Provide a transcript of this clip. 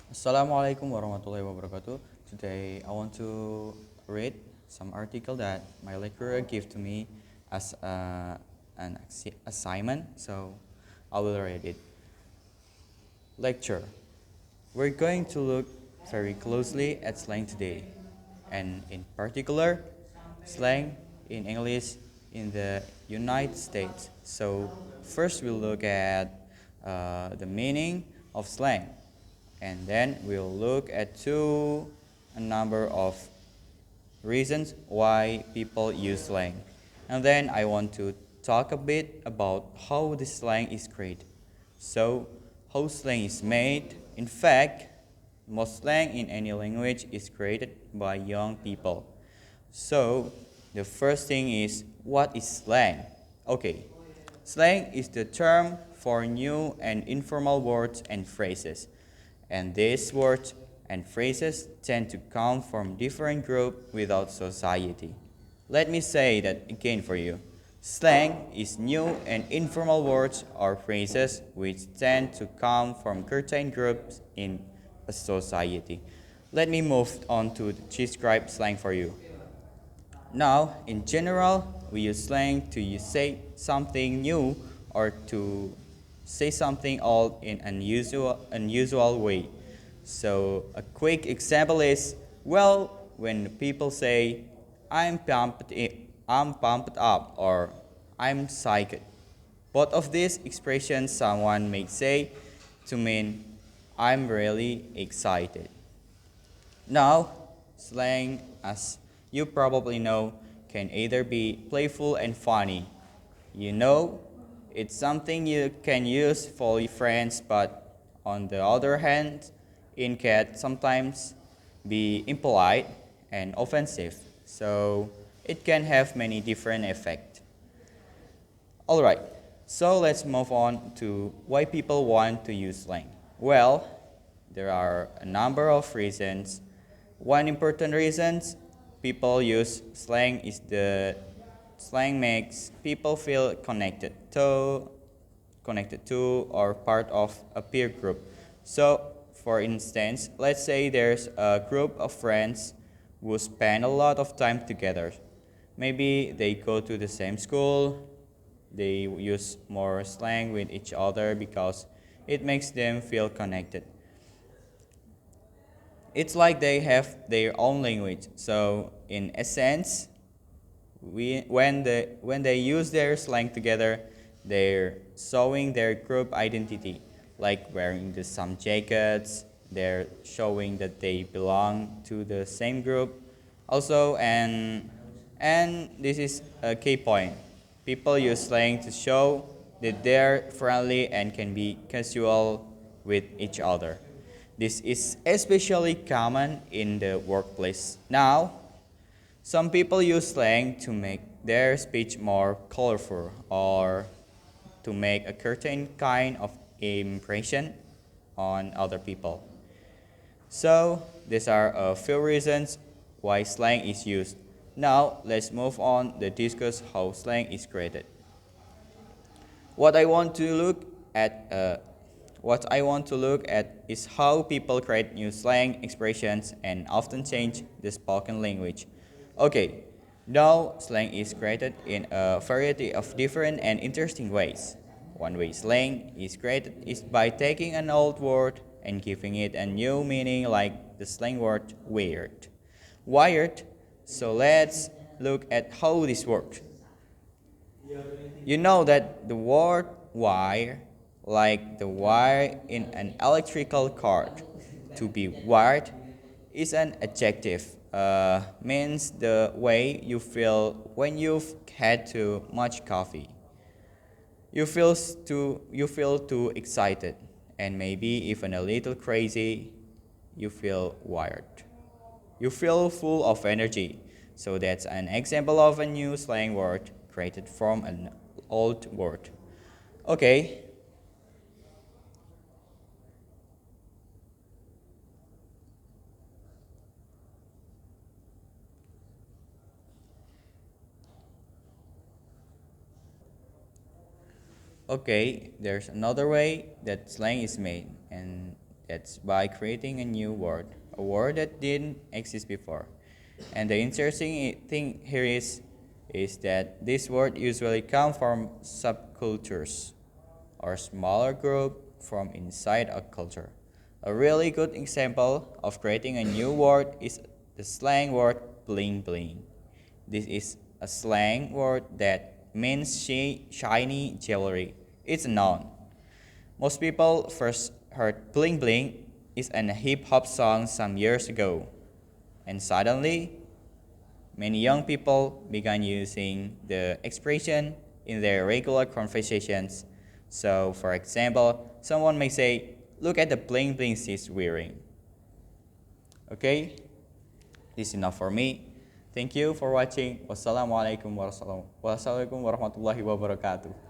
Assalamualaikum warahmatullahi wabarakatuh. Today I want to read some article that my lecturer gave to me as an assignment. So I will read it. Lecture. We're going to look very closely at slang today, and in particular, slang in English in the United States. So first we'll look at the meaning of slang, and then we'll look at a number of reasons why people use slang. And then I want to talk a bit about how this slang is created. So, how slang is made. In fact, most slang in any language is created by young people. So, the first thing is, what is slang? Okay, slang is the term for new and informal words and phrases. And these words and phrases tend to come from different groups without society. Let me say that again for you. Slang is new and informal words or phrases which tend to come from certain groups in a society. Let me move on to describe slang for you. Now, in general, we use slang to say something new or to say something old in unusual way. So, a quick example is, well, when people say, I'm pumped up or I'm psyched. Both of these expressions someone may say to mean I'm really excited. Now, slang, as you probably know, can either be playful and funny. You know, it's something you can use for your friends, but on the other hand, it can sometimes be impolite and offensive. So it can have many different effects. Alright, so let's move on to why people want to use slang. Well, there are a number of reasons. One important reason people use slang is the slang makes people feel connected to or part of a peer group. So, for instance, let's say there's a group of friends who spend a lot of time together. Maybe they go to the same school, they use more slang with each other because it makes them feel connected. It's like they have their own language. So, in essence, when they use their slang together, they're showing their group identity, like wearing some jackets. They're showing that they belong to the same group. Also, and this is a key point. People use slang to show that they're friendly and can be casual with each other. This is especially common in the workplace. Now, some people use slang to make their speech more colorful or to make a certain kind of impression on other people. So, these are a few reasons why slang is used. Now, let's move on to discuss how slang is created. What I want to look at what I want to look at is how people create new slang expressions and often change the spoken language. Okay, now slang is created in a variety of different and interesting ways. One way slang is created is by taking an old word and giving it a new meaning, like the slang word weird. Wired. So let's look at how this works. You know that the word wire, like the wire in an electrical cord, to be wired, is an adjective. Means the way you feel when you've had too much coffee. You feel too excited and maybe even a little crazy. You feel wired. You feel full of energy. So that's an example of a new slang word created from an old word. Okay. Okay, there's another way that slang is made, and That's by creating a new word, a word that didn't exist before. And the interesting thing here is that this word usually come from subcultures or smaller group from inside a culture. A really good example of creating a new word is the slang word bling bling. This is a slang word that means shiny jewelry. It's a noun. Most people first heard bling bling is in a hip hop song some years ago, and suddenly many young people began using the expression in their regular conversations. So, for example, someone may say, "Look at the bling bling she's wearing." Okay, this is enough for me. Thank you for watching. Wassalamualaikum warahmatullahi wabarakatuh.